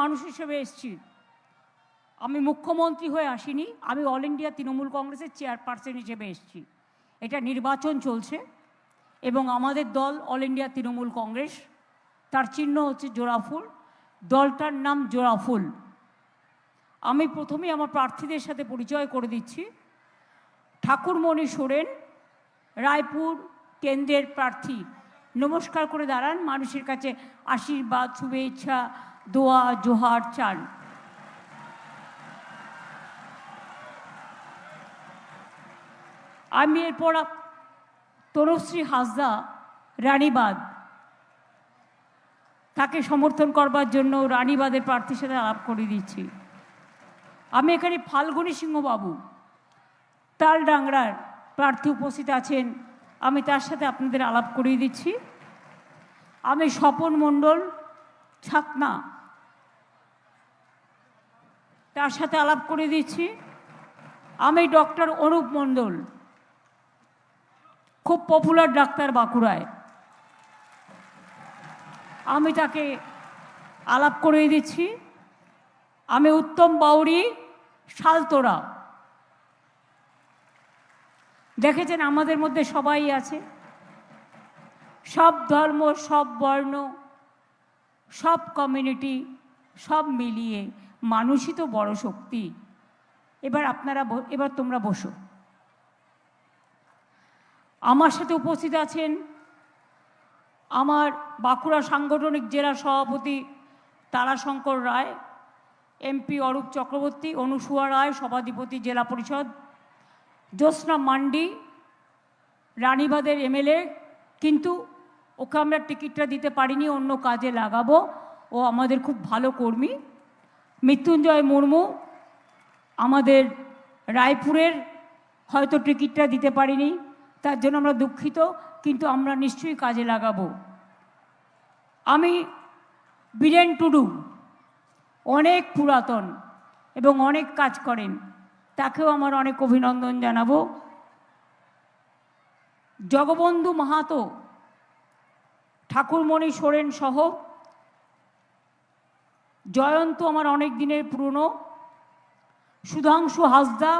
মানুষ হিসেবে এসেছি। আমি মুখ্যমন্ত্রী হয়ে আসিনি, আমি অল ইন্ডিয়া তৃণমূল কংগ্রেসের চেয়ারপারসন হিসেবে এসেছি। এটা নির্বাচন চলছে এবং আমাদের দল অল ইন্ডিয়া তৃণমূল কংগ্রেস, তার চিহ্ন হচ্ছে জোড়াফুল, দলটার নাম জোড়াফুল। আমি প্রথমেই আমার প্রার্থীদের সাথে পরিচয় করে দিচ্ছি। ঠাকুরমণি সোরেন, রায়পুর কেন্দ্রের প্রার্থী। নমস্কার করে দাঁড়ান, মানুষের কাছে আশীর্বাদ, শুভেচ্ছা, দোয়া, জোহার চান। আমি এরপর তনুশ্রী হাসদা, রানীবাঁধ, তাকে সমর্থন করবার জন্য রানীবাঁধের প্রার্থীর সাথে আলাপ করে দিচ্ছি। আমি এখানে ফাল্গুনী সিংহবাবু, তালডাংরার প্রার্থী উপস্থিত আছেন, আমি তার সাথে আপনাদের আলাপ করিয়ে দিচ্ছি। আমি স্বপন মণ্ডল, ছাতনা, তার সাথে আলাপ করে দিচ্ছি। আমি ডক্টর অনুপ মণ্ডল, খুব পপুলার ডাক্তার বাঁকুড়ায়, আমি তাকে আলাপ করিয়ে দিচ্ছি। আমি উত্তম বাউরি, শালতোরা। দেখেছেন আমাদের মধ্যে সবাই আছে, সব ধর্ম, সব বর্ণ, সব কমিউনিটি, সব মিলিয়ে মানুষই তো বড় শক্তি। এবার তোমরা বসো। আমার সাথে উপস্থিত আছেন আমার বাঁকুড়া সাংগঠনিক জেলা সভাপতি তারাশঙ্কর রায়, এমপি অরূপ চক্রবর্তী, অনুসুয়া রায় সভাধিপতি জেলা পরিষদ, জ্যোৎস্না মান্ডি রানীবাঁধের এমএলএ, কিন্তু ওকে আমরা টিকিটটা দিতে পারিনি, অন্য কাজে লাগাবো, ও আমাদের খুব ভালো কর্মী। মৃত্যুঞ্জয় মুর্মু আমাদের রায়পুরের, হয়তো টিকিটটা দিতে পারিনি, তার জন্য আমরা দুঃখিত, কিন্তু আমরা নিশ্চয়ই কাজে লাগাবো। আমি বীরেন টুডু, অনেক পুরাতন এবং অনেক কাজ করেন, তাকেও আমার অনেক অভিনন্দন জানাবো। জগবন্ধু মাহাতো, ঠাকুরমণি সোরেন সহ জয়ন্ত আমার অনেক দিনের পুরনো, সুধাংশু হাসদা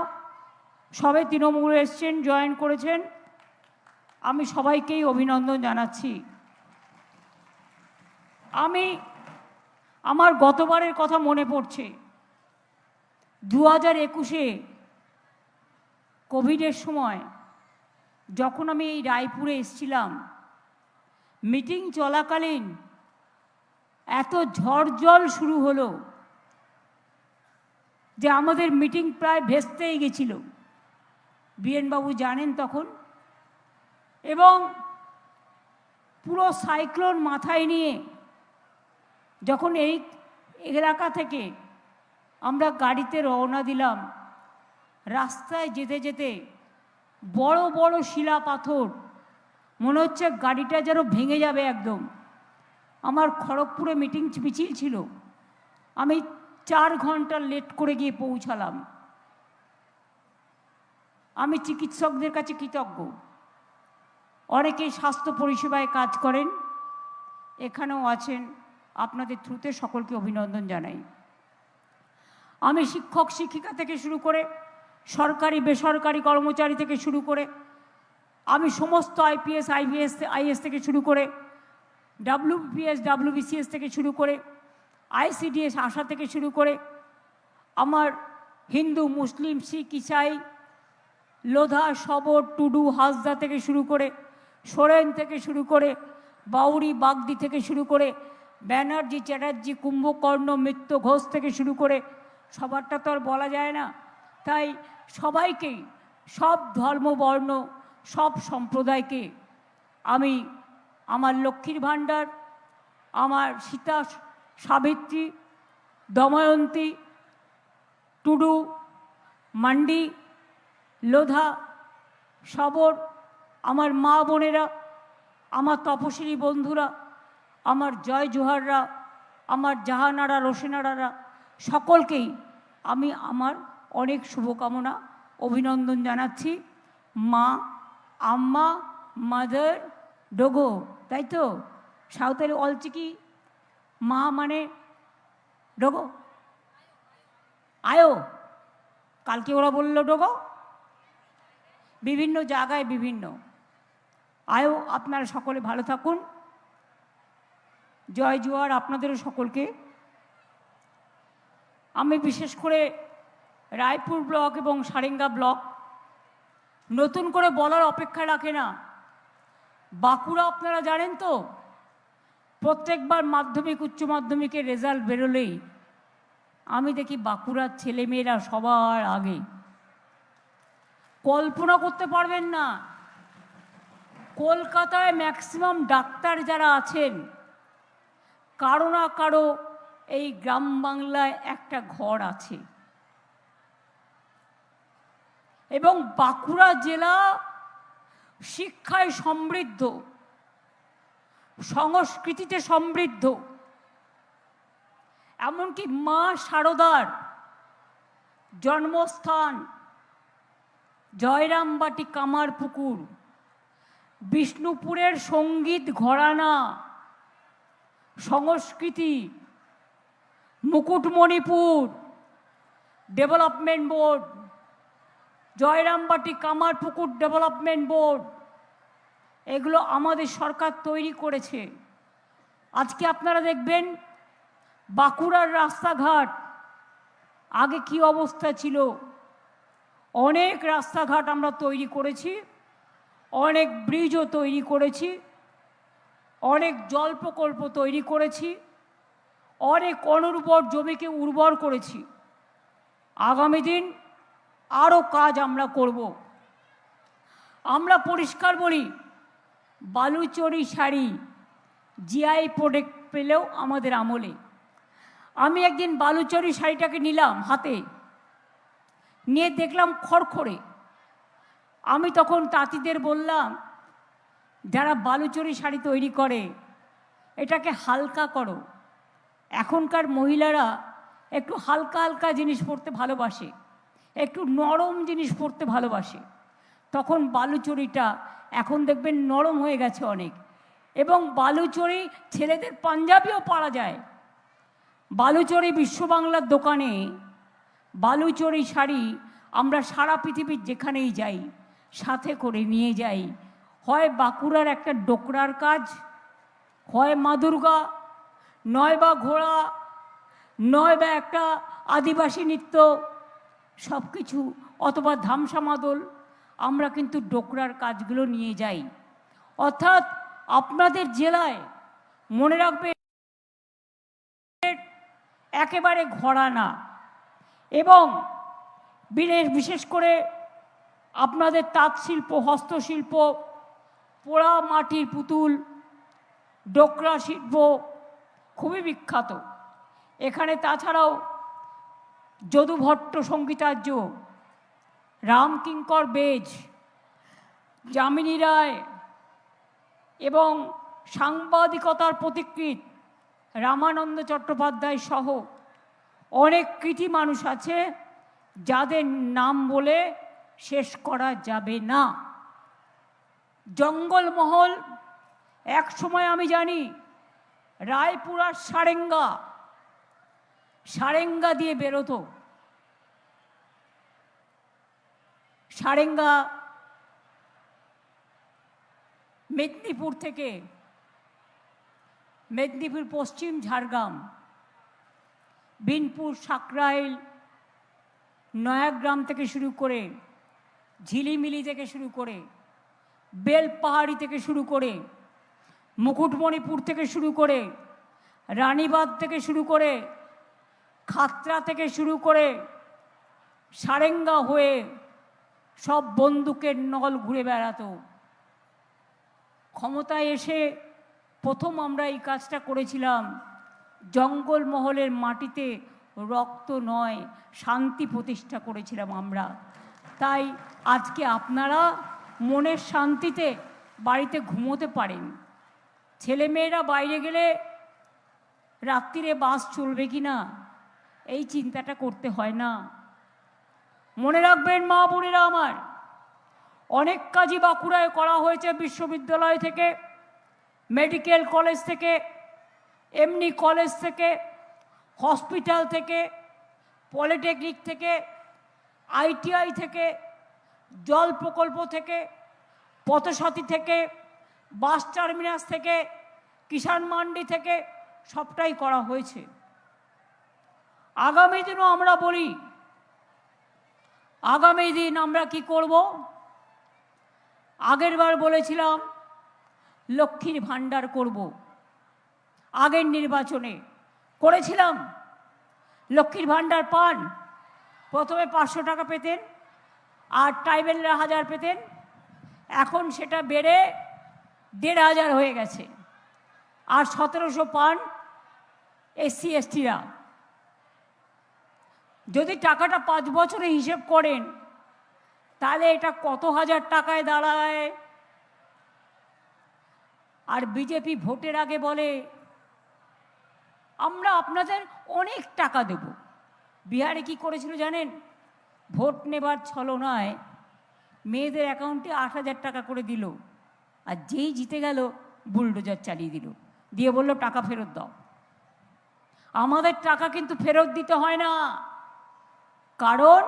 সবে তৃণমূলে এসছেন, জয়েন করেছেন, আমি সবাইকেই অভিনন্দন জানাচ্ছি। আমার গতবারের কথা মনে পড়ছে, 2021-এ কোভিডের সময় যখন আমি এই রায়পুরে এসেছিলাম, মিটিং চলাকালীন এত ঝড় জল শুরু হলো যে আমাদের মিটিং প্রায় ভেস্তেই গেছিল, বীরেনবাবু জানেন তখন। এবং পুরো সাইক্লোন মাথায় নিয়ে যখন এই এলাকা থেকে আমরা গাড়িতে রওনা দিলাম, রাস্তায় যেতে যেতে বড় বড় শিলা পাথর, মনে হচ্ছে গাড়িটা যেন ভেঙে যাবে একদম। আমার খড়গপুরে মিটিং মিছিল ছিল, আমি 4 ঘন্টা লেট করে গিয়ে পৌঁছালাম। আমি চিকিৎসকদের কাছে কৃতজ্ঞ, অনেকেই স্বাস্থ্য পরিষেবায় কাজ করেন, এখানেও আছেন, আপনাদের থ্রুতে সকলকে অভিনন্দন জানাই। আমি শিক্ষক শিক্ষিকা থেকে শুরু করে সরকারি বেসরকারি কর্মচারী থেকে শুরু করে, আমি সমস্ত আইপিএস আইএস থেকে শুরু করে, ডাব্লিউবিপিএস ডাব্লিউবিসিএস থেকে শুরু করে, আইসিডিএস আশা থেকে শুরু করে, আমার হিন্দু মুসলিম শিখ ইসাই, লোধা শবর টুডু হাসদা থেকে শুরু করে, সোরেন থেকে শুরু করে, বাউরি বাগদি থেকে শুরু করে, ব্যানার্জি চ্যাটার্জি কুম্ভকর্ণ মিত্র ঘোষ থেকে শুরু করে, সবারটা তো আর বলা যায় না, তাই সবাইকেই, সব ধর্ম বর্ণ সব সম্প্রদায়কে আমি আমার লক্ষ্মীর ভাণ্ডার, আমার সীতা সাবিত্রী, দময়ন্তী, টুডু, মান্ডি, লোধা, শবর, আমার মা বোনেরা, আমার তপশিলি বন্ধুরা, আমার জয় জোহাররা, আমার জাহানারা রোশেনারারা, সকলকেই আমি আমার অনেক শুভকামনা অভিনন্দন জানাচ্ছি। মা, আম্মা, মাদার, ডোগো, তাই তো সাঁওতালি অলচিকি, মা মানে ডোগো আয়ো, কালকে ওরা বলল ডোগো, বিভিন্ন জায়গায় বিভিন্ন আয়ো। আপনারা সকলে ভালো থাকুন, জয় জোয়ার আপনাদেরও সকলকে। আমি বিশেষ করে রায়পুর ব্লক এবং সারেঙ্গা ব্লক নতুন করে বলার অপেক্ষা রাখে না। বাঁকুড়া আপনারা জানেন তো, প্রত্যেকবার মাধ্যমিক উচ্চ মাধ্যমিকের রেজাল্ট বেরোলেই আমি দেখি বাঁকুড়ার ছেলেমেয়েরা সবার আগে। কল্পনা করতে পারবেন না, কলকাতায় ম্যাক্সিমাম ডাক্তার যারা আছেন কারো না কারো এই গ্রাম বাংলায় একটা ঘর আছে। এবং বাঁকুড়া জেলা শিক্ষায় সমৃদ্ধ, সংস্কৃতিতে সমৃদ্ধ। এমনকি মা শারদার জন্মস্থান জয়রামবাটি কামারপুকুর, বিষ্ণুপুরের সঙ্গীত ঘরানা, সংস্কৃতি, Mukutmanipur development board, Jayrambati Kamarpukur development board, এগুলো আমাদের সরকার তৈরি করেছে। আজকে আপনারা দেখবেন বাঁকুড়ার রাস্তাঘাট আগে কি অবস্থা ছিল। অনেক রাস্তাঘাট আমরা তৈরি করেছি, অনেক ব্রিজও তৈরি করেছি, অনেক জল প্রকল্প তৈরি করেছি, অনেক অনুর্বর জমিকে উর্বর করেছি। আগামী দিন আরও কাজ আমরা করব। আমরা পরিষ্কার বলি, বালুচরি শাড়ি জিআই প্রোডাক্ট পেলেও আমাদের আমলে। আমি একদিন বালুচরি শাড়িটাকে নিলাম হাতে, নিয়ে দেখলাম খড়খড়ে। আমি তখন তাঁতিদের বললাম, যারা বালুচরি শাড়ি তৈরি করে এটাকে হালকা করো। এখনকার মহিলারা একটু হালকা হালকা জিনিস পরতে ভালোবাসে, একটু নরম জিনিস পরতে ভালোবাসে। তখন বালুচরিটা এখন দেখবেন নরম হয়ে গেছে অনেক। এবং বালুচরি ছেলেদের পাঞ্জাবিও পরা যায়। বালুচরি বিশ্ববাংলার দোকানে বালুচরি শাড়ি আমরা সারা পৃথিবীর যেখানেই যাই সাথে করে নিয়ে যাই। হয় বাঁকুড়ার একটা ডোকরার কাজ, হয় মা দুর্গা, নয় বা ঘোড়া, নয় বা একটা আদিবাসী নৃত্য, সব কিছু, অথবা ধামসা মাদল, আমরা কিন্তু ডোকরার কাজগুলো নিয়ে যাই। অর্থাৎ আপনাদের জেলায় মনে রাখবে একেবারে ঘরানা। এবং বিশেষ করে আপনাদের তাঁত শিল্প, হস্তশিল্প, পোড়া মাটির পুতুল, ডোকরা শিল্প খুবই বিখ্যাত এখানে। তাছাড়াও যদু ভট্ট সঙ্গীতার্য, রামকিঙ্কর বেজ, যামিনী রায় এবং সাংবাদিকতার পথিকৃৎ রামানন্দ চট্টোপাধ্যায় সহ অনেক কৃতি মানুষ আছে যাদের নাম বলে শেষ করা যাবে না। জঙ্গলমহল এক সময় আমি জানি রায়পুর আর সারেঙ্গা দিয়ে বেরোতো। সারেঙ্গা মেদিনীপুর থেকে, মেদিনীপুর পশ্চিম ঝাড়গ্রাম, বিনপুর, সাকরাইল, নয়াগ্রাম থেকে শুরু করে, ঝিলিমিলি থেকে শুরু করে, বেলপাহাড়ি থেকে শুরু করে, মুকুটমণিপুর থেকে শুরু করে, রানীবাঁধ থেকে শুরু করে, খাতড়া থেকে শুরু করে, সারেঙ্গা হয়ে সব বন্দুকের নল ঘুরে বেড়াতো। ক্ষমতায় এসে প্রথম আমরা এই কাজটা করেছিলাম। জঙ্গলমহলের মাটিতে রক্ত নয়, শান্তি প্রতিষ্ঠা করেছিলাম আমরা। তাই আজকে আপনারা মনের শান্তিতে বাড়িতে ঘুমোতে পারেন। ছেলেমেয়েরা বাইরে গেলে রাত্রিরে বাস চলবে কি না এই চিন্তাটা করতে হয় না। মনে রাখবেন মা বোনেরা আমার, অনেক কাজই বাঁকুড়ায় করা হয়েছে বিশ্ববিদ্যালয় থেকে, মেডিকেল কলেজ থেকে, এমনি কলেজ থেকে, হসপিটাল থেকে, পলিটেকনিক থেকে, আইটিআই থেকে, জল প্রকল্প থেকে, পথসাথী থেকে, বাস টার্মিনাস থেকে, কিষাণ মান্ডি থেকে সবটাই করা হয়েছে। আগামী দিনও আমরা বলি, আগামী দিন আমরা কি করব? আগের বার বলেছিলাম লক্ষ্মীর ভাণ্ডার করব, আগের নির্বাচনে করেছিলাম। লক্ষ্মীর ভাণ্ডার পান, প্রথমে 500 টাকা পেতেন আর ট্রাইবেলরা 1000 পেতেন, এখন সেটা বেড়ে 1500 হয়ে গেছে। আর 1700 পান এসসি এসটিরা। যদি টাকাটা 5 বছরে হিসেব করেন তাহলে এটা কত হাজার টাকায় দাঁড়ায়। আর বিজেপি ভোটের আগে বলে আমরা আপনাদের অনেক টাকা দেব। বিহারে কি করেছিল জানেন? ভোট নেবার ছলনায় মেয়েদের অ্যাকাউন্টে 8000 টাকা করে দিল, আর যেই জিতে গেল বুলডোজার চালিয়ে দিল, দিয়ে বলল টাকা ফেরত দাও। আমাদের টাকা কিন্তু ফেরত দিতে হয় না, কারণ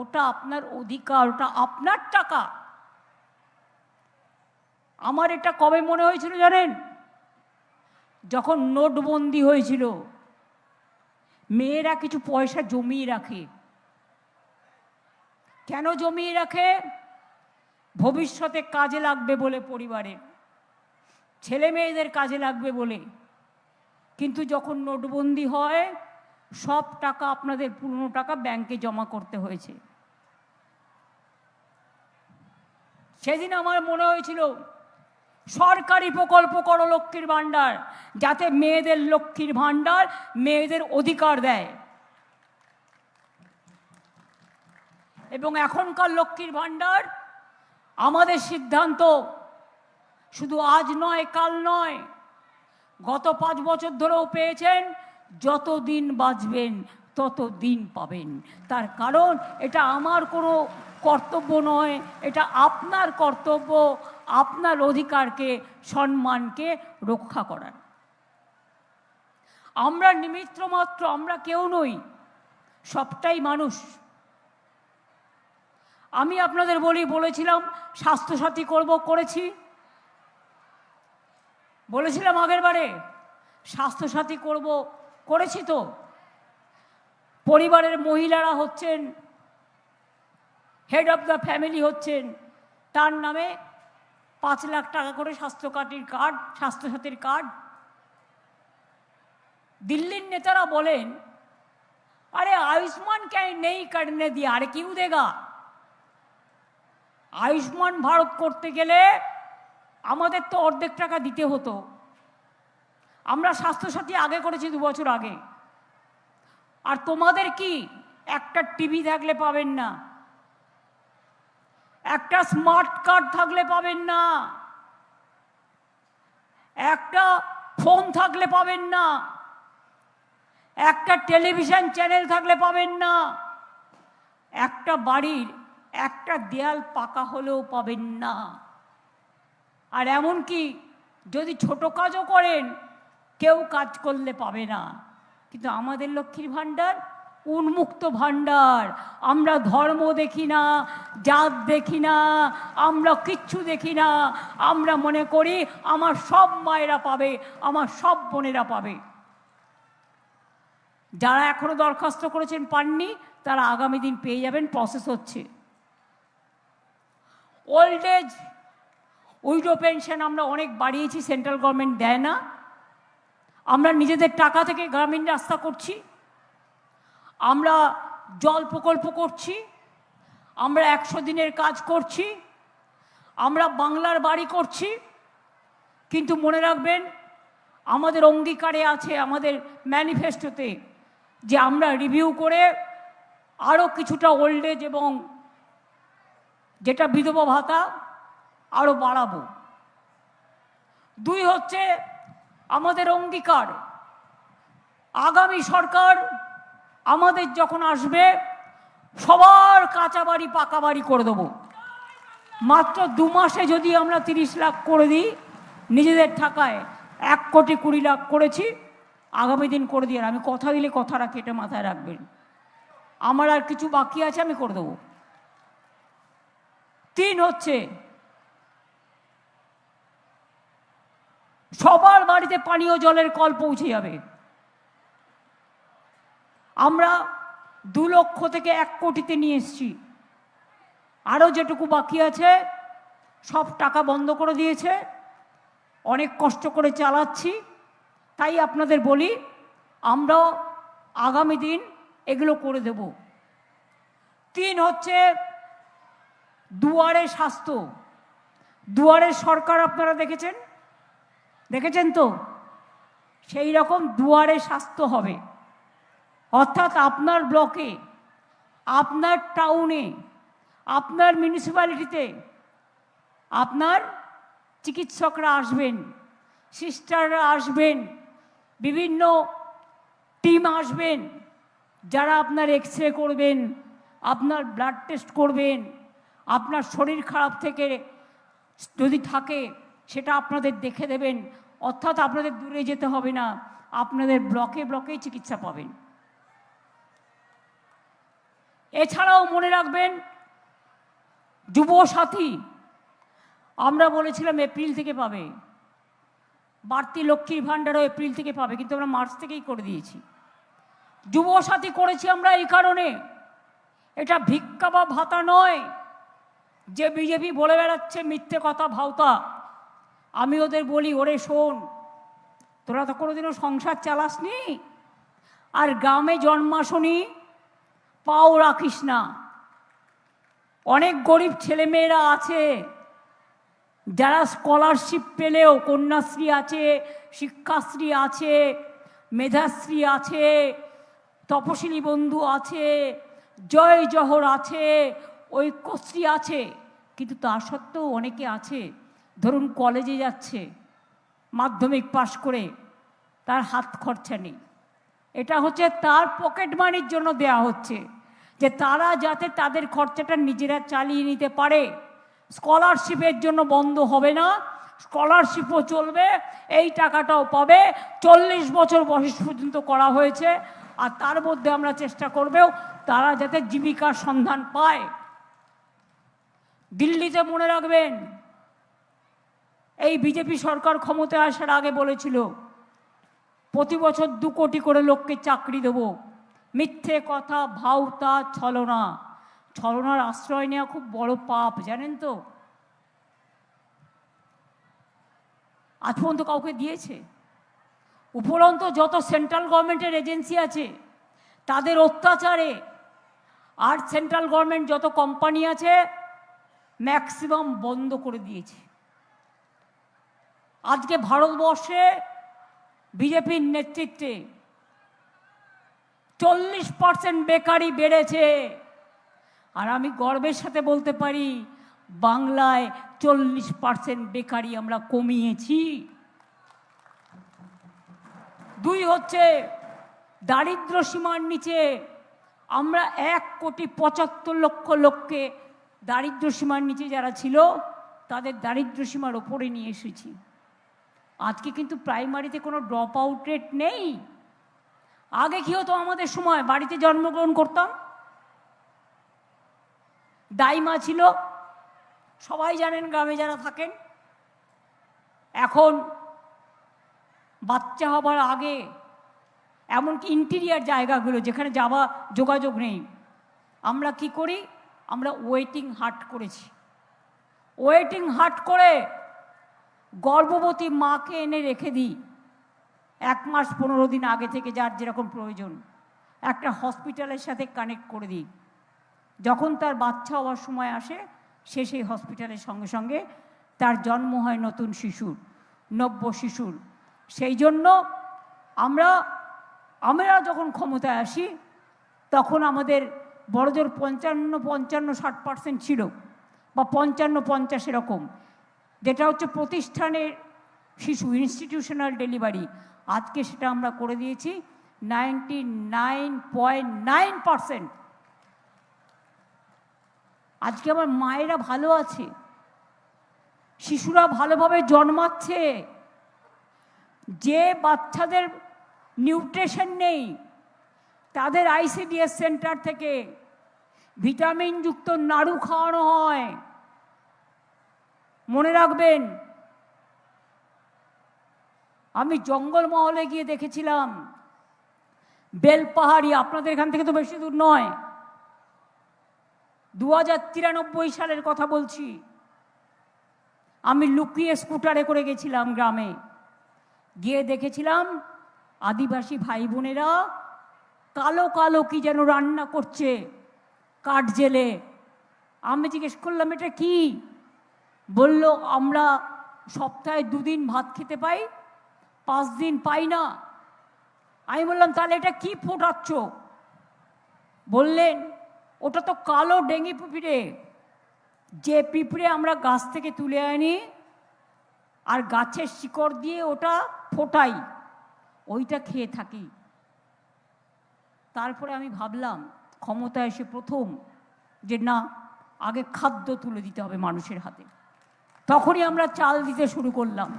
ওটা আপনার অধিকার, ওটা আপনার টাকা। আমার এটা কবে মনে হয়েছিল জানেন? যখন নোটবন্দি হয়েছিল। মেয়েরা কিছু পয়সা জমিয়ে রাখে। কেন জমিয়ে রাখে? ভবিষ্যতে কাজে লাগবে বলে, পরিবারের ছেলে মেয়েদের কাজে লাগবে বলে। কিন্তু যখন নোটবন্দি হয় সব টাকা আপনাদের পুরনো টাকা ব্যাংকে জমা করতে হয়েছে। সেদিন আমার মনে হয়েছিল সরকারি প্রকল্প করো লক্ষ্মীর ভাণ্ডার, যাতে মেয়েদের লক্ষ্মীর ভাণ্ডার মেয়েদের অধিকার দেয়। এবং এখনকার লক্ষ্মীর ভাণ্ডার আমাদের সিদ্ধান্ত, শুধু আজ নয়, কাল নয়, গত 5 বছর ধরেও পেয়েছেন। যতদিন বাঁচবেন ততদিন পাবেন। তার কারণ এটা আমার কোনো কর্তব্য নয়, এটা আপনার কর্তব্য, আপনার অধিকারকে, সম্মানকে রক্ষা করার। আমরা নিমিত্ত মাত্র, আমরা কেউ নই, সবটাই মানুষ। আমি আপনাদের বলেছিলাম স্বাস্থ্যসাথী করব, করেছি। বলেছিলাম আগের বারে স্বাস্থ্যসাথী করব, করেছি তো। পরিবারের মহিলারা হচ্ছেন হেড অফ দ্য ফ্যামিলি, হচ্ছেন, তার নামে 5 লাখ টাকা করে স্বাস্থ্যসাথীর কার্ড। दिल्ली नेतारा बोलें अरे आयुष्मान क्या नहीं करने दिया, अरे क्यों देगा? आयुष्मान भारत करते गेले আমাদের তো অর্ধেক টাকা দিতে হতো। আমরা স্বাস্থ্যসাথী আগে করেছি 2 বছর আগে। আর তোমাদের কি একটা টিভি থাকলে পাবেন না, একটা স্মার্ট কার্ড থাকলে পাবেন না, একটা ফোন থাকলে পাবেন না, একটা টেলিভিশন চ্যানেল থাকলে পাবেন না, একটা বাড়ির একটা দেয়াল পাকা হলেও পাবেন না। আর এমন কি যদি ছোট কাজও করেন কেউ কাজ করলে পাবে না। কিন্তু আমাদের লক্ষ্মীর ভাণ্ডার উন্মুক্ত ভাণ্ডার। আমরা ধর্ম দেখি না, জাত দেখি না, আমরা কিচ্ছু দেখি না। আমরা মনে করি আমার সব মায়েরা পাবে, আমার সব বোনেরা পাবে। যারা এখনো দরখাস্ত করেছেন পাননি তারা আগামী দিন পেয়ে যাবেন, প্রসেস হচ্ছে। ওল্ড এজ উইডো পেনশন আমরা অনেক বাড়িয়েছি, সেন্ট্রাল গভর্নমেন্ট দেয় না। আমরা নিজেদের টাকা থেকে গ্রামীণ রাস্তা করছি, আমরা জল প্রকল্প করছি, আমরা 100 দিনের কাজ করছি, আমরা বাংলার বাড়ি করছি। কিন্তু মনে রাখবেন আমাদের অঙ্গীকারে আছে, আমাদের ম্যানিফেস্টোতে, যে আমরা রিভিউ করে আরও কিছুটা ওল্ড এজ এবং যেটা বিধবা ভাতা আরও বাড়াবো। 2 হচ্ছে আমাদের অঙ্গীকার, আগামী সরকার আমাদের যখন আসবে সবার কাঁচা বাড়ি পাকা বাড়ি করে দেবো। মাত্র 2 মাসে যদি আমরা 30 লাখ করে দিই নিজেদের টাকায়, 1 কোটি 20 লাখ করেছি, আগামী দিন করে দিয়ে, আমি কথা দিলে কথা রাখি, এটা মাথায় রাখবেন। আমার আর কিছু বাকি আছে, আমি করে দেবো। 3 হচ্ছে সবার বাড়িতে পানীয় জলের কল পৌঁছে যাবে। আমরা 2 লক্ষ থেকে 1 কোটিতে নিয়ে এসেছি। আরও যেটুকু বাকি আছে সব টাকা বন্ধ করে দিয়েছে, অনেক কষ্ট করে চালাচ্ছি। তাই আপনাদের বলি, আমরাও আগামী দিন এগুলো করে দেব। 3 হচ্ছে দুয়ারে স্বাস্থ্য। দুয়ারে সরকার আপনারা দেখেছেন তো, সেই রকম দুয়ারে স্বাস্থ্য হবে। অর্থাৎ আপনার ব্লকে, আপনার টাউনে, আপনার মিউনিসিপ্যালিটিতে আপনার চিকিৎসকরা আসবেন, সিস্টাররা আসবেন, বিভিন্ন টিম আসবেন, যারা আপনার এক্স-রে করবেন, আপনার ব্লাড টেস্ট করবেন, আপনার শরীর খারাপ থেকে যদি থাকে সেটা আপনাদের দেখে দেবেন। অর্থাৎ আপনাদের দূরে যেতে হবে না, আপনাদের ব্লকে ব্লকেই চিকিৎসা পাবেন। এছাড়াও মনে রাখবেন, যুবসাথী আমরা বলেছিলাম এপ্রিল থেকে পাবে, বাড়তি লক্ষ্মীর ভাণ্ডারও এপ্রিল থেকে পাবে, কিন্তু আমরা মার্চ থেকেই করে দিয়েছি। যুবসাথী করেছি আমরা এই কারণে, এটা ভিক্ষা বা ভাতা নয় যে বিজেপি বলে বেড়াচ্ছে মিথ্যে কথা ভাওতা। আমি ওদের বলি, ওরে শোন, তোরা তো কোনোদিনও সংসার চালাসনি, আর গ্রামে জন্মাসনি, পাও রাখিস না। অনেক গরিব ছেলেমেয়েরা আছে যারা স্কলারশিপ পেলেও, কন্যাশ্রী আছে, শিক্ষাশ্রী আছে, মেধাশ্রী আছে, তপশিলি বন্ধু আছে, জয় জহর আছে, ঐক্যশ্রী আছে, কিন্তু তা সত্ত্বেও অনেকে আছে, ধরুন কলেজে যাচ্ছে মাধ্যমিক পাশ করে, তার হাত খরচা নেই। এটা হচ্ছে তার পকেট মানির জন্য দেয়া হচ্ছে, যে তারা যাতে তাদের খরচাটা নিজেরা চালিয়ে নিতে পারে। স্কলারশিপের জন্য বন্ধ হবে না, স্কলারশিপও চলবে, এই টাকাটাও পাবে। 40 বছর বয়স পর্যন্ত করা হয়েছে, আর তার মধ্যে আমরা চেষ্টা করবেও তারা যাতে জীবিকার সন্ধান পায়। দিল্লিতে মনে রাখবেন, এই বিজেপি সরকার ক্ষমতায় আসার আগে বলেছিল প্রতি বছর 2 কোটি করে লোককে চাকরি দেব। মিথ্যে কথা, ভাওতা, ছলনা। ছলনার আশ্রয় নেওয়া খুব বড় পাপ, জানেন তো। আজ পর্যন্ত কাউকে দিয়েছে? উপরন্ত যত সেন্ট্রাল গভর্নমেন্টের এজেন্সি আছে তাদের অত্যাচারে, আর সেন্ট্রাল গভর্নমেন্ট যত কোম্পানি আছে ম্যাক্সিমাম বন্ধ করে দিয়েছে। আজকে ভারতবর্ষে বিজেপির নেতৃত্বে 40% বেকারি বেড়েছে, আর আমি গর্বের সাথে বলতে পারি বাংলায় 40% বেকারি আমরা কমিয়েছি। 2 হচ্ছে দারিদ্র সীমার নিচে আমরা 1,75,00,000 লোককে দারিদ্র সীমার নিচে যারা ছিল তাদের দারিদ্র সীমার ওপরে নিয়ে এসেছি। আজকে কিন্তু প্রাইমারিতে কোনো ড্রপ আউট রেট নেই। আগে কি হতো, আমাদের সময় বাড়িতে জন্মগ্রহণ করতাম, দাইমা ছিল, সবাই জানেন গ্রামে যারা থাকেন। এখন বাচ্চা হবার আগে, এমনকি ইন্টেরিয়ার জায়গাগুলো যেখানে যাওয়া যোগাযোগ নেই, আমরা কি করি, আমরা ওয়েটিং হাট করেছি। ওয়েটিং হাট করে গর্ভবতী মাকে এনে রেখে দিই 1 মাস 15 দিন আগে থেকে, যার যেরকম প্রয়োজন একটা হসপিটালের সাথে কানেক্ট করে দিই। যখন তার বাচ্চা হওয়ার সময় আসে, সে সেই হসপিটালের সঙ্গে সঙ্গে তার জন্ম হয় নতুন শিশুর, নব্য শিশুর। সেই জন্য আমরা যখন ক্ষমতায় আসি তখন আমাদের বড়জোর 55-60% ছিল, বা 55-50 এরকম, যেটা হচ্ছে প্রতিষ্ঠানের শিশু, ইনস্টিটিউশনাল ডেলিভারি। আজকে সেটা আমরা করে দিয়েছি 99.9%। আজকে আমার মায়েরা ভালো আছে, শিশুরা ভালোভাবে জন্মাচ্ছে। যে বাচ্চাদের নিউট্রিশন নেই, তাদের আইসিডিএস সেন্টার থেকে ভিটামিনযুক্ত নাড়ু খাওয়ানো হয়। মনে রাখবেন, আমি জঙ্গলমহলে গিয়ে দেখেছিলাম, বেলপাহাড়ি, আপনাদের এখান থেকে তো বেশি দূর নয়, 2093 সালের কথা বলছি। আমি লুকিয়ে স্কুটারে করে গেছিলাম গ্রামে, গিয়ে দেখেছিলাম আদিবাসী ভাই বোনেরা কালো কালো কি যেন রান্না করছে কাঠ জেলে। আমি জিজ্ঞেস করলাম এটা কি? বলল আমরা সপ্তাহে 2 দিন ভাত খেতে পাই, 5 দিন পাই না। আমি বললাম তাহলে এটা কি ফোটাচ্ছ? বললেন ওটা তো কালো ডেঙ্গি পিঁপড়ে, যে পিঁপড়ে আমরা গাছ থেকে তুলে আনি আর গাছের শিকড় দিয়ে ওটা ফোটাই, ওইটা খেয়ে থাকি। তারপরে আমি ভাবলাম ক্ষমতা এসে প্রথম যে না, আগে খাদ্য তুলে দিতে হবে মানুষের হাতে। তখনই আমরা চাল দিতে শুরু করলাম।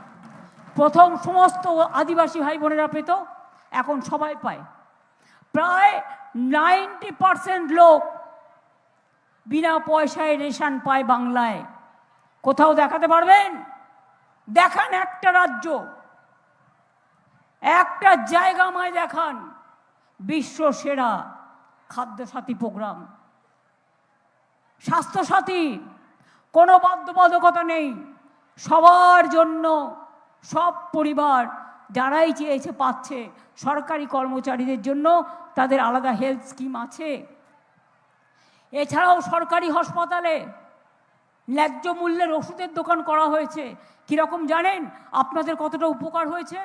প্রথম সমস্ত আদিবাসী ভাই বোনেরা পেত, এখন সবাই পায়। প্রায় 90% লোক বিনা পয়সায় রেশন পায় বাংলায়। কোথাও দেখাতে পারবেন? দেখান একটা রাজ্য, একটা জায়গা আমায় দেখান বিশ্ব সেরা খাদ্যসাথী প্রোগ্রাম। স্বাস্থ্যসাথী কোনো বাধ্যবাধকতা নেই, সবার জন্য, সব পরিবার যারাই চেয়েছে পাচ্ছে। সরকারি কর্মচারীদের জন্য তাদের আলাদা হেলথ স্কিম আছে। এছাড়াও সরকারি হাসপাতালে ন্যায্য মূল্যের ওষুধের দোকান করা হয়েছে। কীরকম জানেন? আপনাদের কতটা উপকার হয়েছে?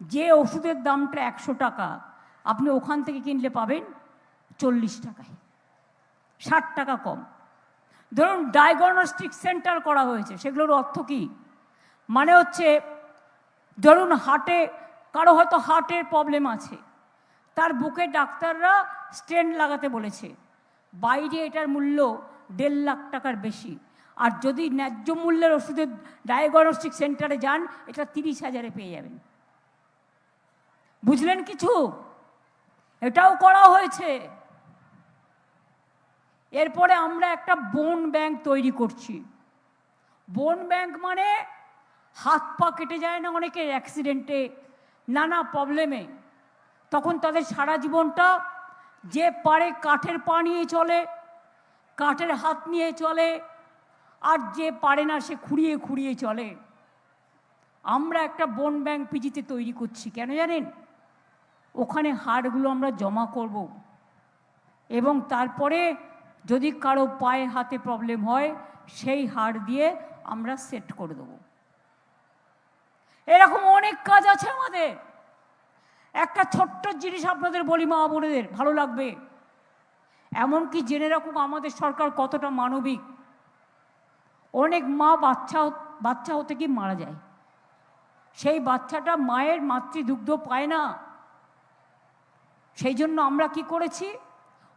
যে ওষুধের দামটা 100 টাকা, আপনি ওখান থেকে কিনলে পাবেন 40 টাকায়, 60 টাকা কম। ধরুন ডায়াগনস্টিক সেন্টার করা হয়েছে, সেগুলোর অর্থ কী? মানে হচ্ছে ধরুন হার্টে, কারো হয়তো হার্টের প্রবলেম আছে, তার বুকে ডাক্তাররা স্টেন্ট লাগাতে বলেছে, বাইরে এটার মূল্য 1.5 লাখ টাকার বেশি। আর যদি ন্যায্য মূল্যের ওষুধের ডায়াগনস্টিক সেন্টারে যান, এটা 30,000-এ পেয়ে যাবেন। বুঝলেন কিছু? এটাও করা হয়েছে। এরপরে আমরা একটা বোন ব্যাংক তৈরি করছি। বোন ব্যাংক মানে হাত পা কেটে যায় না অনেকের অ্যাক্সিডেন্টে, নানা প্রবলেমে, তখন তাদের সারা জীবনটা যে পারে কাঠের পা নিয়ে চলে, কাঠের হাত নিয়ে চলে, আর যে পারে না সে খুঁড়িয়ে খুঁড়িয়ে চলে। আমরা একটা বোন ব্যাংক পিজিতে তৈরি করছি। কেন জানেন? ওখানে হাড়গুলো আমরা জমা করব, এবং তারপরে যদি কারো পায়ে হাতে প্রবলেম হয় সেই হাড় দিয়ে আমরা সেট করে দেবো। এরকম অনেক কাজ আছে আমাদের। একটা ছোট্ট জিনিস আপনাদের বলি, মা বোনেদের ভালো লাগবে। এমনকি জেনে রাখুন আমাদের সরকার কতটা মানবিক। অনেক মা বাচ্চা হতে কি মারা যায়, সেই বাচ্চাটা মায়ের মাতৃদুগ্ধ পায় না। সেই জন্য আমরা কি করেছি,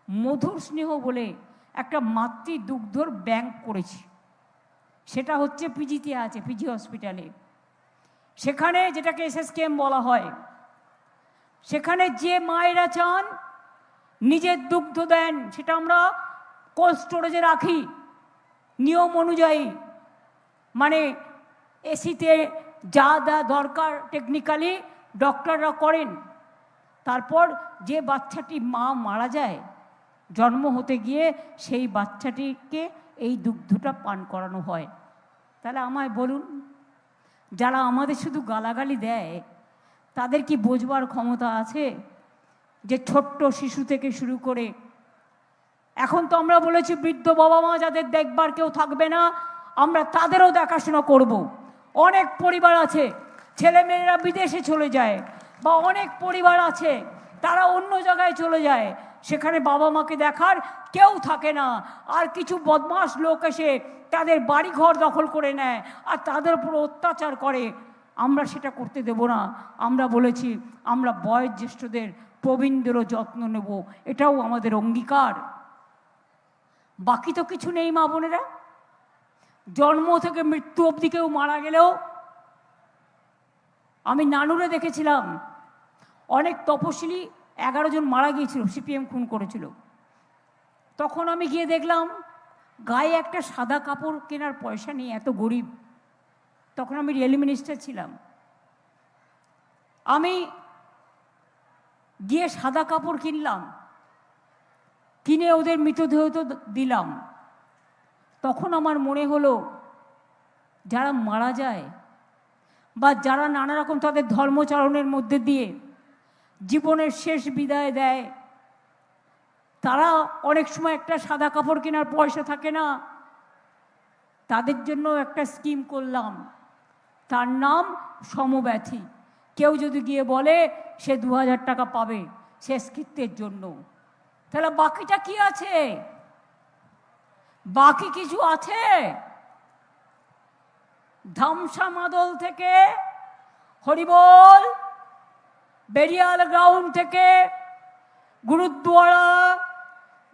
মধুর স্নেহ বলে একটা মাতৃদুগ্ধর ব্যাংক করেছি। সেটা হচ্ছে পিজিতে আছে, পিজি হসপিটালে। সেখানে যেটাকে এসএসকেএম বলা হয়, সেখানে যে মায়েরা চান নিজের দুগ্ধ দেন, সেটা আমরা কোল্ড স্টোরেজে রাখি নিয়ম অনুযায়ী। মানে এসিতে যা যা দরকার টেকনিক্যালি ডক্টররা করেন। তারপর যে বাচ্চাটি মা মারা যায় জন্ম হতে গিয়ে, সেই বাচ্চাটিকে এই দুগ্ধটা পান করানো হয়। তাহলে আমায় বলুন, যারা আমাদের শুধু গালাগালি দেয় তাদের কি বোঝবার ক্ষমতা আছে যে ছোট্ট শিশু থেকে শুরু করে, এখন তো আমরা বলেছি বৃদ্ধ বাবা মা যাদের দেখবার কেউ থাকবে না, আমরা তাদেরও দেখাশোনা করব। অনেক পরিবার আছে ছেলেমেয়েরা বিদেশে চলে যায়, বা অনেক পরিবার আছে তারা অন্য জায়গায় চলে যায়, সেখানে বাবা মাকে দেখার কেউ থাকে না, আর কিছু বদমাশ লোক এসে তাদের বাড়িঘর দখল করে নেয় আর তাদের উপর অত্যাচার করে। আমরা সেটা করতে দেব না। আমরা বলেছি আমরা বয়োজ্যেষ্ঠদের, প্রবীণদেরও যত্ন নেব, এটাও আমাদের অঙ্গীকার। বাকি তো কিছু নেই মা বোনেরা। জন্ম থেকে মৃত্যু অবধি কেউ মারা গেলেও, আমি নানুরে দেখেছিলাম অনেক তপশিলি 11 জন মারা গিয়েছিল, সিপিএম খুন করেছিল। তখন আমি গিয়ে দেখলাম গায়ে একটা সাদা কাপড় কেনার পয়সা নেই, এত গরিব। তখন আমি রেল মিনিস্টার ছিলাম। আমি গিয়ে সাদা কাপড় কিনলাম, কিনে ওদের মৃতদেহ তো দিলাম। তখন আমার মনে হলো যারা মারা যায় বা যারা নানা রকম তাদের ধর্মচারণের মধ্যে দিয়ে জীবনের শেষ বিদায় দেয়, তারা অনেক সময় একটা সাদা কাপড় কেনার পয়সা থাকে না। তাদের জন্য একটা স্কিম করলাম, তার নাম সমব্যথী। কেউ যদি গিয়ে বলে সে 2000 টাকা পাবে শেষকৃত্যের জন্য, তাহলে বাকিটা কি আছে? বাকি কিছু আছে? ধামসা মাদল থেকে হরিবোল, বেরিয়াল গ্রাউন্ড থেকে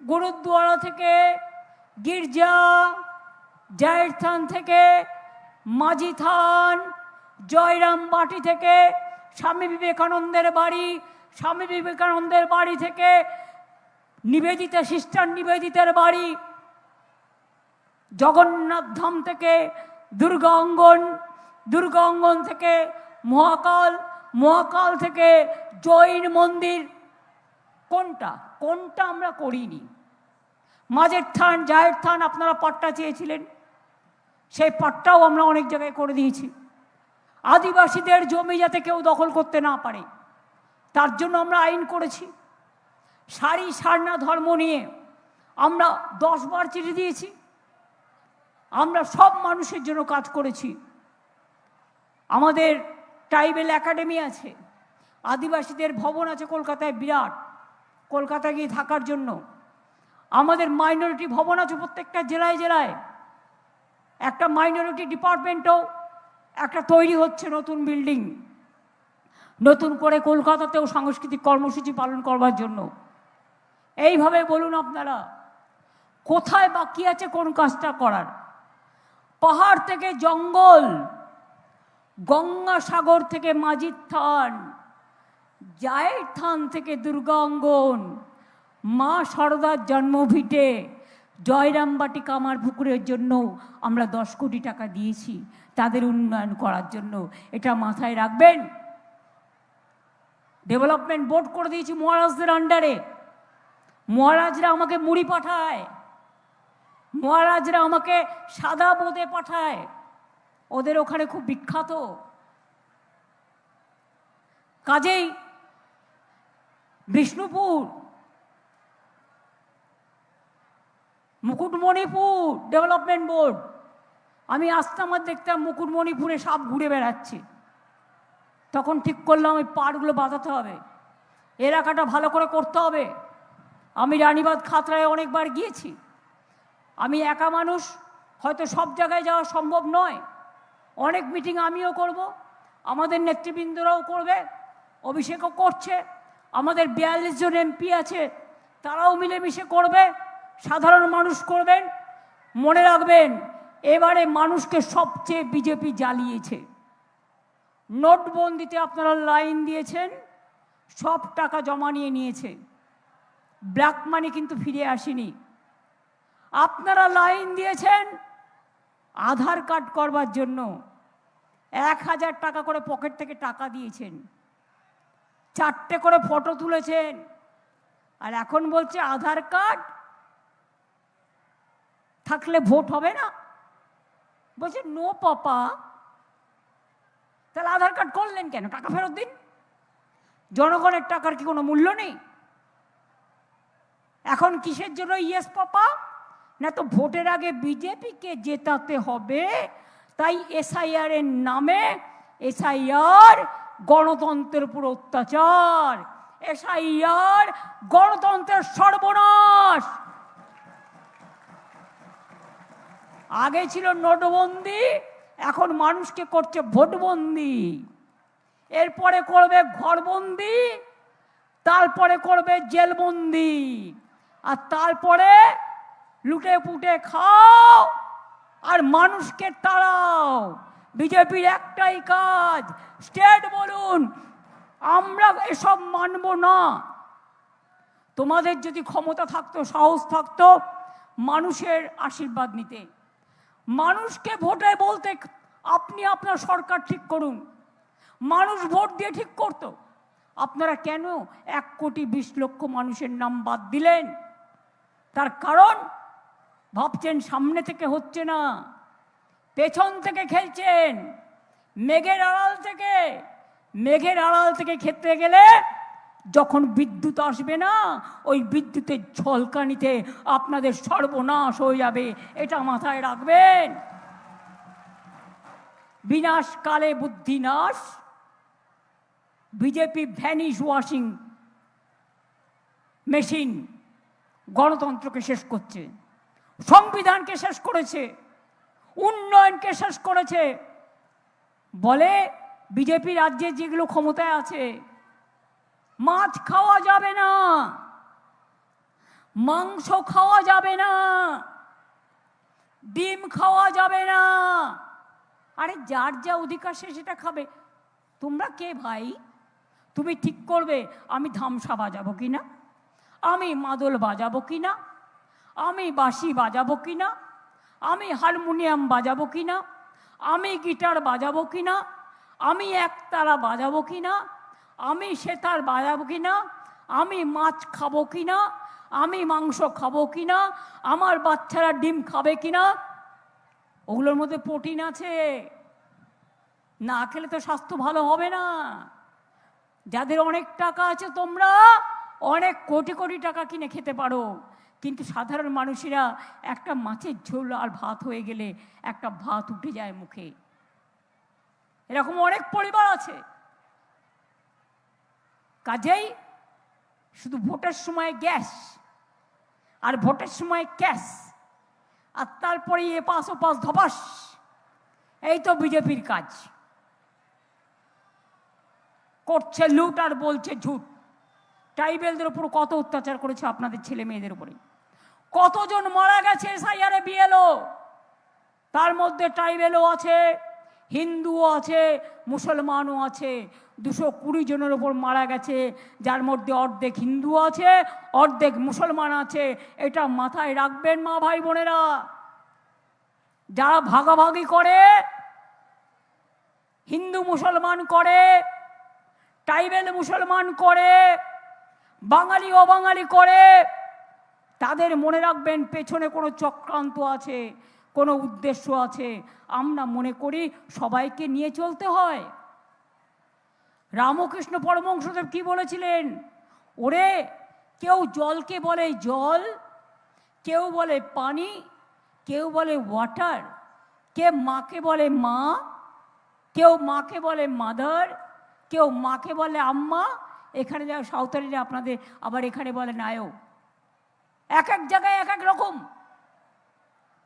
গুরুদ্বারা থেকে গির্জা, জায়ের থান থেকে মাঝি থান, জয়রামবাটি থেকে স্বামী বিবেকানন্দের বাড়ি, স্বামী বিবেকানন্দের বাড়ি থেকে নিবেদিতা, সিস্টার নিবেদিতার বাড়ি, জগন্নাথ ধাম থেকে দুর্গা অঙ্গন থেকে মহাকাল থেকে জৈন মন্দির। কোনটা আমরা করিনি? মাঝের থান, জায়ের থান আপনারা পাট্টা চেয়েছিলেন, সেই পাট্টাও আমরা অনেক জায়গায় করে দিয়েছি। আদিবাসীদের জমি যাতে কেউ দখল করতে না পারে তার জন্য আমরা আইন করেছি। সারি সারনা ধর্ম নিয়ে আমরা 10 বার চিঠি দিয়েছি। আমরা সব মানুষের জন্য কাজ করেছি। আমাদের ট্রাইবেল একাডেমি আছে, আদিবাসীদের ভবন আছে কলকাতায় বিরাট, কলকাতায় গিয়ে থাকার জন্য। আমাদের মাইনরিটি ভবন আছে প্রত্যেকটা জেলায় জেলায়। একটা মাইনরিটি ডিপার্টমেন্টও একটা তৈরি হচ্ছে, নতুন বিল্ডিং, নতুন করে কলকাতাতেও সাংস্কৃতিক কর্মসূচি পালন করবার জন্য। এইভাবে বলুন আপনারা কোথায় বাকি আছে কোন কাজটা করার? পাহাড় থেকে জঙ্গল, গঙ্গাসাগর থেকে মাঝির থান, জায়ের থান থেকে দুর্গা অঙ্গন, মা শারদার জন্মভিটে, জয়রামবাটি কামারপুকুরের জন্য আমরা 10 কোটি টাকা দিয়েছি তাদের উন্নয়ন করার জন্য। এটা মাথায় রাখবেন। ডেভেলপমেন্ট বোর্ড করে দিয়েছি মহারাজদের আন্ডারে। মহারাজরা আমাকে মুড়ি পাঠায়, মহারাজরা আমাকে সাদা বোঁদে পাঠায়, ওদের ওখানে খুব বিখ্যাত। কাজেই বিষ্ণুপুর, মুকুটমণিপুর ডেভেলপমেন্ট বোর্ড, আমি আসতাম আর দেখতাম মুকুটমণিপুরে সাপ ঘুরে বেড়াচ্ছে। তখন ঠিক করলাম ওই পাড়গুলো বাঁধাতে হবে, এলাকাটা ভালো করে করতে হবে। আমি রানীবাঁধ খাতড়ায় অনেকবার গিয়েছি। আমি একা মানুষ, হয়তো সব জায়গায় যাওয়া সম্ভব নয়। অনেক মিটিং আমিও করব, আমাদের নেতৃবৃন্দরাও করবে, অভিষেকও করছে, আমাদের 42 জন এমপি আছে তারাও মিলেমিশে করবে, সাধারণ মানুষ করবেন। মনে রাখবেন এবারে মানুষকে সবচেয়ে বিজেপি জ্বালিয়েছে। নোটবন্দিতে আপনারা লাইন দিয়েছেন, সব টাকা জমা নিয়ে নিয়েছে, ব্ল্যাক মানি কিন্তু ফিরে আসেনি। আপনারা লাইন দিয়েছেন আধার কার্ড করবার জন্য, 1000 টাকা করে পকেট থেকে টাকা দিয়েছেন, 4টে করে ফটো তুলেছেন, আর এখন বলছে আধার কার্ড থাকলে ভোট হবে না। বলছে নো পাপা। তাহলে আধার কার্ড করলেন কেন? টাকা ফেরত দিন। জনগণের টাকার কি কোনো মূল্য নেই? এখন কিসের জন্য ইয়েস পাপা? না তো ভোটের আগে বিজেপিকে জেতাতে হবে, তাই এসআইআর এর নামে, এসআইআর গণতন্ত্রের উপর অত্যাচার, এসআইআর গণতন্ত্রের সর্বনাশ। আগে ছিল নোটবন্দি, এখন মানুষকে করছে ভোটবন্দি, এরপরে করবে ঘরবন্দি, তারপরে করবে জেলবন্দি, আর তারপরে লুটে পুটে খাও আর মানুষকে তাড়াও। বিজেপির একটাই কাজ, স্টেট বলুন, আমরা এসব মানব না। তোমাদের যদি ক্ষমতা থাকতো, সাহস থাকতো মানুষের আশীর্বাদ নিতে, মানুষকে ভোটে বলতে আপনি আপনার সরকার ঠিক করুন, মানুষ ভোট দিয়ে ঠিক করতো। আপনারা কেন 1,20,00,000 মানুষের নাম বাদ দিলেন? তার কারণ ভাবছেন সামনে থেকে হচ্ছে না, পেছন থেকে খেলছেন, মেঘের আড়াল থেকে। মেঘের আড়াল থেকে খেতে গেলে যখন বিদ্যুৎ আসবে না, ওই বিদ্যুতের ঝলকানিতে আপনাদের সর্বনাশ হয়ে যাবে, এটা মাথায় রাখবেন। বিনাশ কালে বুদ্ধি নাশ। বিজেপি ভ্যানিশ ওয়াশিং মেশিন গণতন্ত্রকে শেষ করছে, সংবিধানকে শেষ করেছে, উন্নয়নকে শেষ করেছে। বলে বিজেপি রাজ্যে যেগুলো ক্ষমতায় আছে, মাছ খাওয়া যাবে না, মাংস খাওয়া যাবে না, ডিম খাওয়া যাবে না। আরে যার যা অধিকার সে সেটা খাবে। তোমরা কে ভাই? তুমি ঠিক করবে আমি ধামসা বাজাবো কিনা, আমি মাদল বাজাবো কিনা, আমি বাঁশি বাজাবো কিনা, আমি হারমোনিয়াম বাজাবো কিনা, আমি গিটার বাজাবো কিনা, আমি একতারা বাজাবো কিনা, আমি সেতার বাজাবো কিনা, আমি মাছ খাবো কিনা, আমি মাংস খাবো কিনা, আমার বাচ্চারা ডিম খাবে কিনা। ওগুলোর মধ্যে প্রোটিন আছে, না খেলে তো স্বাস্থ্য ভালো হবে না। যাদের অনেক টাকা আছে, তোমরা অনেক কোটি কোটি টাকা কিনে খেতে পারো, কিন্তু সাধারণ মানুষেরা একটা মাছের ঝোল আর ভাত হয়ে গেলে একটা ভাত উঠে যায় মুখে। এরকম অনেক পরিবার আছে। কাজেই শুধু ভোটের সময় গ্যাস আর ভোটের সময় ক্যাশ, আর তারপরে এপাশ ওপাশ ধপাস, এই তো বিজেপির কাজ। করছে লুট আর বলছে ঝুট। ট্রাইবেলদের উপর কত অত্যাচার করেছে আপনাদের ছেলে মেয়েদের উপরে, কতজন মারা গেছে এসআইআরে বিএলও, তার মধ্যে ট্রাইবেলও আছে, হিন্দুও আছে, মুসলমানও আছে। 220 জনের ওপর মারা গেছে, যার মধ্যে অর্ধেক হিন্দু আছে, অর্ধেক মুসলমান আছে। এটা মাথায় রাখবেন মা ভাই বোনেরা। যারা ভাগাভাগি করে, হিন্দু মুসলমান করে, ট্রাইবেল মুসলমান করে, বাঙালি অবাঙালি করে, তাদের মনে রাখবেন পেছনে কোনো চক্রান্ত আছে, কোনো উদ্দেশ্য আছে। আমরা মনে করি সবাইকে নিয়ে চলতে হয়। রামকৃষ্ণ পরমহংসদেব কি বলেছিলেন? ওরে, কেউ জলকে বলে জল, কেউ বলে পানি, কেউ বলে ওয়াটার, কেউ মাকে বলে মা, কেউ মাকে বলে মাদার, কেউ মাকে বলে আম্মা। এখানে যা সাঁওতালিরা আপনাদের আবার এখানে বলে নায়ও। এক এক জায়গায় এক এক রকম,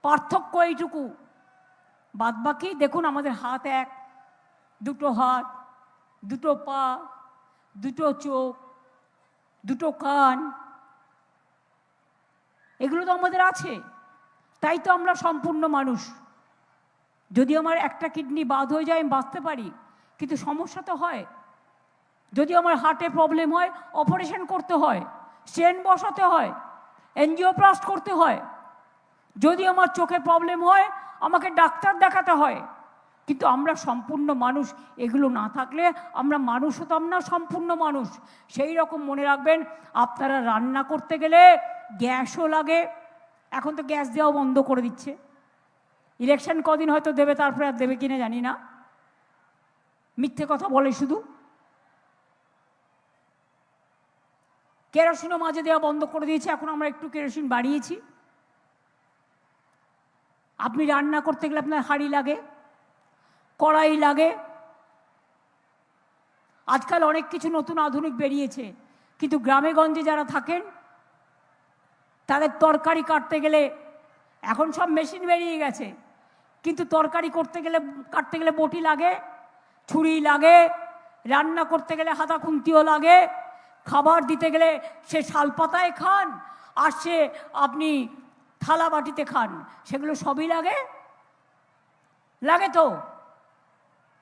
পার্থক্য এইটুকু। বাদবাকি দেখুন, আমাদের হাত এক, দুটো হাত, দুটো পা, দুটো চোখ, দুটো কান, এগুলো তো আমাদের আছে। তাই তো আমরা সম্পূর্ণ মানুষ। যদি আমার একটা কিডনি বাদ হয়ে যায় আমি বাঁচতে পারি, কিন্তু সমস্যা তো হয়। যদি আমার হার্টে প্রবলেম হয়, অপারেশন করতে হয়, স্টেন্ট বসাতে হয়, এনজিওপ্লাস্ট করতে হয়। যদি আমার চোখে প্রবলেম হয়, আমাকে ডাক্তার দেখাতে হয়। কিন্তু আমরা সম্পূর্ণ মানুষ। এগুলো না থাকলে আমরা মানুষ হতাম না, সম্পূর্ণ মানুষ। সেই রকম মনে রাখবেন, আপনারা রান্না করতে গেলে গ্যাসও লাগে। এখন তো গ্যাস দেওয়াও বন্ধ করে দিচ্ছে। ইলেকশন কদিন হয়তো দেবে, তারপরে আর দেবে কিনা জানি না। মিথ্যে কথা বলে শুধু। কেরোসিনও মাঝে দেওয়া বন্ধ করে দিয়েছে, এখন আমরা একটু কেরোসিন বাড়িয়েছি। আপনি রান্না করতে গেলে আপনার হাঁড়ি লাগে, কড়াই লাগে। আজকাল অনেক কিছু নতুন আধুনিক বেরিয়েছে, কিন্তু গ্রামে গঞ্জে যারা থাকেন তাদের তরকারি কাটতে গেলে, এখন সব মেশিন বেরিয়ে গেছে, কিন্তু তরকারি করতে গেলে, কাটতে গেলে বটি লাগে, ছুরি লাগে, রান্না করতে গেলে হাতা খুন্তিও লাগে, খাবার দিতে গেলে সে শালপাতায় খান আর সে আপনি থালা বাটিতে খান, সেগুলো সবই লাগে। লাগে তো।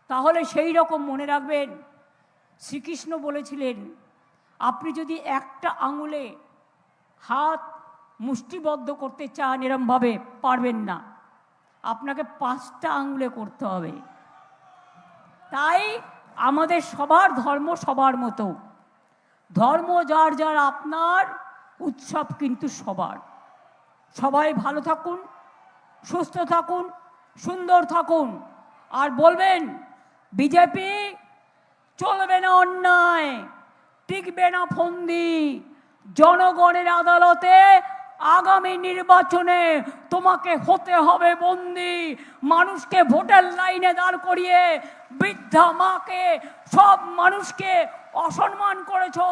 তাহলে সেই রকম মনে রাখবেন, শ্রীকৃষ্ণ বলেছিলেন, আপনি যদি একটা আঙুলে হাত মুষ্টিবদ্ধ করতে চান এরমভাবে পারবেন না, আপনাকে 5টা আঙুলে করতে হবে। তাই আমাদের সবার ধর্ম সবার মতো, ধর্ম যার যার আপনার, উৎসব কিন্তু সবার। সবাই ভালো থাকুন, সুস্থ থাকুন, সুন্দর থাকুন। আর বলবেন, বিজেপি চলবে না অন্যায়, টিকবে না ফন্দি। জনগণের আদালতে আগামী নির্বাচনে তোমাকে হতে হবে বন্দি। মানুষকে ভোটের লাইনে দাঁড় করিয়ে বৃদ্ধা মাকে, সব মানুষকে অসম্মান করেছো,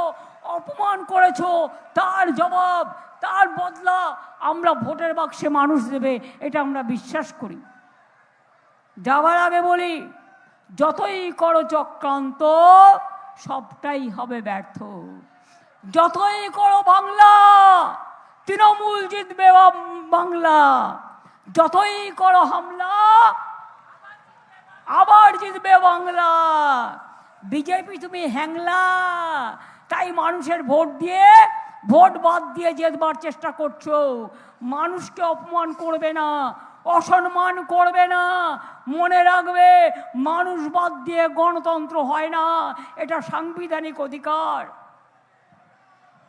অপমান করেছো, তার জবাব, তার বদলা আমরা ভোটের বাক্সে মানুষ দেবে, এটা আমরা বিশ্বাস করি। যাবার আগে বলি, যতই করো চক্রান্ত সবটাই হবে ব্যর্থ। যতই করো বাংলা, তৃণমূল জিতবে বাংলা। যতই করো হামলা, আবার জিতবে বাংলা। বিজেপি তুমি হ্যাংলা, তাই মানুষের ভোট দিয়ে, ভোট বাদ দিয়ে জেতবার চেষ্টা করছো। মানুষকে অপমান করবে না, অসম্মান করবে না। মনে রাখবে, মানুষ বাদ দিয়ে গণতন্ত্র হয় না, এটা সাংবিধানিক অধিকার।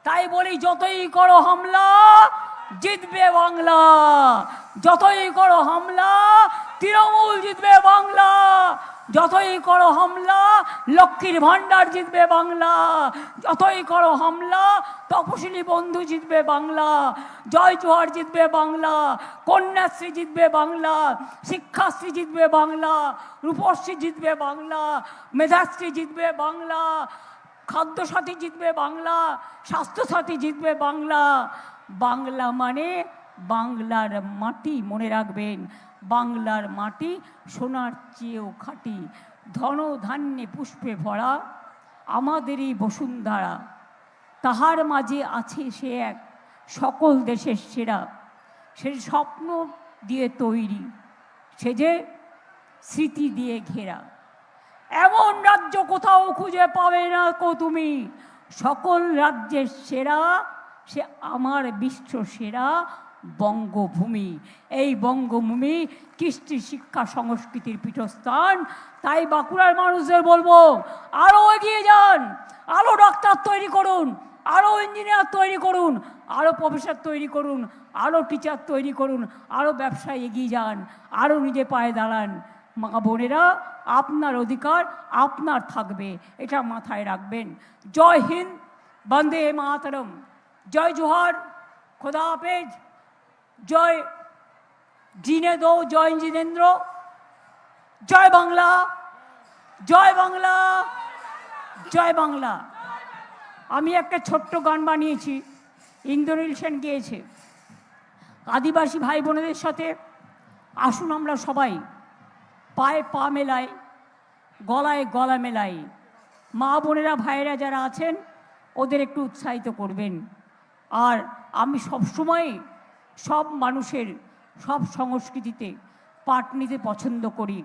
তাই বলি, যতই করো হামলা জিতবে বাংলা। যতই করো হামলা তৃণমূল জিতবে বাংলা। যতই করো হামলা লক্ষ্মীর ভাণ্ডার জিতবে বাংলা। যতই করো হামলা তপশিলি বন্ধু জিতবে বাংলা। জয় জোহার জিতবে বাংলা। কন্যাশ্রী জিতবে বাংলা। শিক্ষাশ্রী জিতবে বাংলা। রূপশ্রী জিতবে বাংলা। মেধাশ্রী জিতবে বাংলা। খাদ্যসাথী জিতবে বাংলা। স্বাস্থ্যসাথী জিতবে বাংলা। বাংলা মানে বাংলার মাটি, মনে রাখবেন, বাংলার মাটি সোনার চেয়েও খাঁটি। ধন ধান্যে পুষ্পে ভরা আমাদেরই বসুন্ধরা। তাহার মাঝে আছে সে এক সকল দেশের সেরা। সে স্বপ্ন দিয়ে তৈরি, সে যে স্মৃতি দিয়ে ঘেরা। এমন রাজ্য কোথাও খুঁজে পাবে না কো তুমি। সকল রাজ্যের সেরা সে আমার বিশ্ব সেরা বঙ্গভূমি। এই বঙ্গভূমি কৃষ্টি শিক্ষা সংস্কৃতির পীঠস্থান। তাই বাঁকুড়ার মানুষদের বলবো, আরও এগিয়ে যান, আরও ডাক্তার তৈরি করুন, আরও ইঞ্জিনিয়ার তৈরি করুন, আরও প্রফেসর তৈরি করুন, আরও টিচার তৈরি করুন, আরও ব্যবসায় এগিয়ে যান, আরও নিজে পায়ে দাঁড়ান। মা বোনেরা, আপনার অধিকার আপনার থাকবে, এটা মাথায় রাখবেন। জয় হিন্দ, বন্দে মাতরম, জয় জোহার, খোদা হাফেজ, জয় জিনে দো, জয় জিনেন্দ্র, জয় বাংলা, জয় বাংলা, জয় বাংলা। আমি একটা ছোট্ট গান বানিয়েছি, ইন্দ্রনীল সেন গেয়েছে। আদিবাসী ভাই বোনেদের সাথে আসুন আমরা সবাই পায়ে পা মেলাই, গলায় গলা মেলাই। মা বোনেরা ভাইয়েরা যারা আছেন ওদের একটু উৎসাহিত করবেন। আর আমি সবসময় সব মানুষের সব সংস্কৃতিতে পাঠ নিতে পছন্দ করি।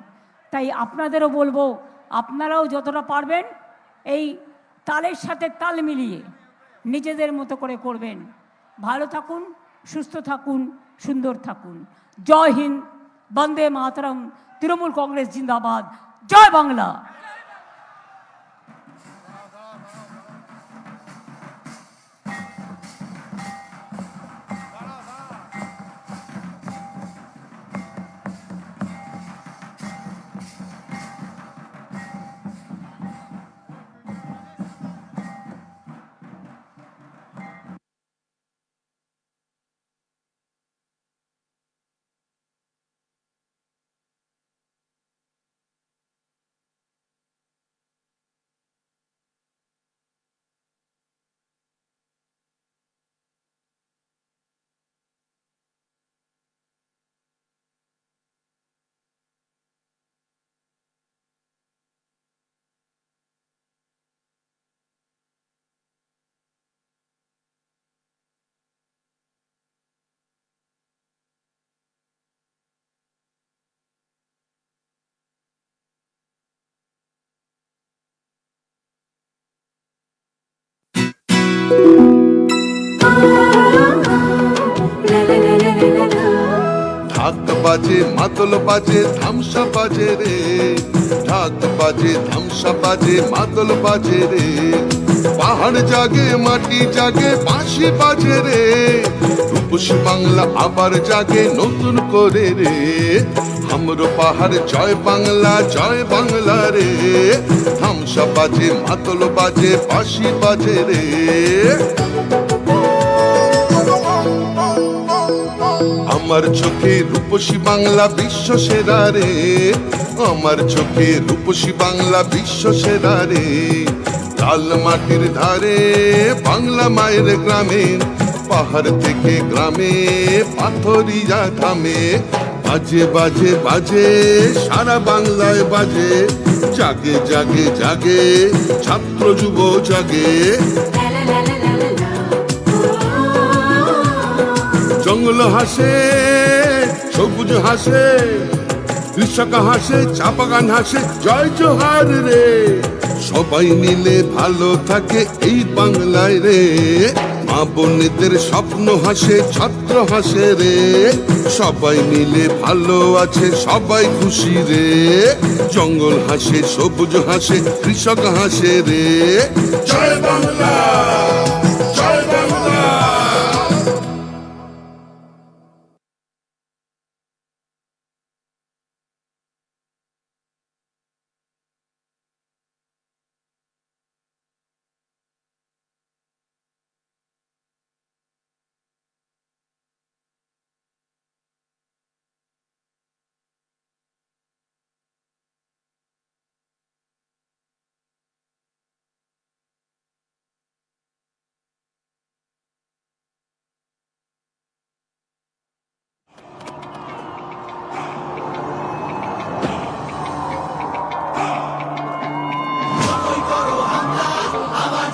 তাই আপনাদেরও বলবো, আপনারাও যতটা পারবেন এই তালের সাথে তাল মিলিয়ে নিজেদের মতো করে করবেন। ভালো থাকুন, সুস্থ থাকুন, সুন্দর থাকুন। জয় হিন্দ, বন্দে মাতরম, তৃণমূল কংগ্রেস জিন্দাবাদ, জয় বাংলা। ঢাক বাজে মাদল বাজে ধামসা বাজে রে, ঢাক বাজে ধামসা বাজে মাদল বাজে রে, পাহাড় জাগে মাটি জাগে বাঁশি বাজে রে, রূপসী বাংলা আবার জাগে নতুন করে রে, হামরো পাহাড় জয় বাংলা রে, ধামসা বাজে মাদল বাজে বাঁশি বাজে রে। আমার চোখে রূপসী বাংলা বিশ্ব সেরা রে, আমার চোখে রূপসী বাংলা বিশ্ব সেরা রে, লাল মাটির ধারে বাংলা মায়ের গ্রামে, পাহাড় থেকে গ্রামে পাথরিয়া থামে, বাজে বাজে বাজে সারা বাংলায় বাজে, জাগে জাগে জাগে ছাত্র যুব জাগে। জঙ্গল হাসে সবুজ হাসে, কৃষক হাসে চা বাগান হাসে, জয় জোহার রে, সবাই মিলে ভালো থাকে এই বাংলায় রে, মা বোনেদের স্বপ্ন হাসে ছাত্র হাসে রে, সবাই মিলে ভালো আছে সবাই খুশি রে, জঙ্গল হাসে সবুজ হাসে কৃষক হাসে রে, জয় বাংলা জয় বাংলা।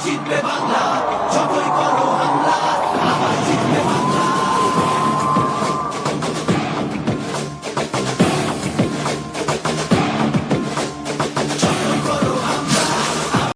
জিতবে বাংলা, যতই করো হামলা, আবার জিতবে বাংলা।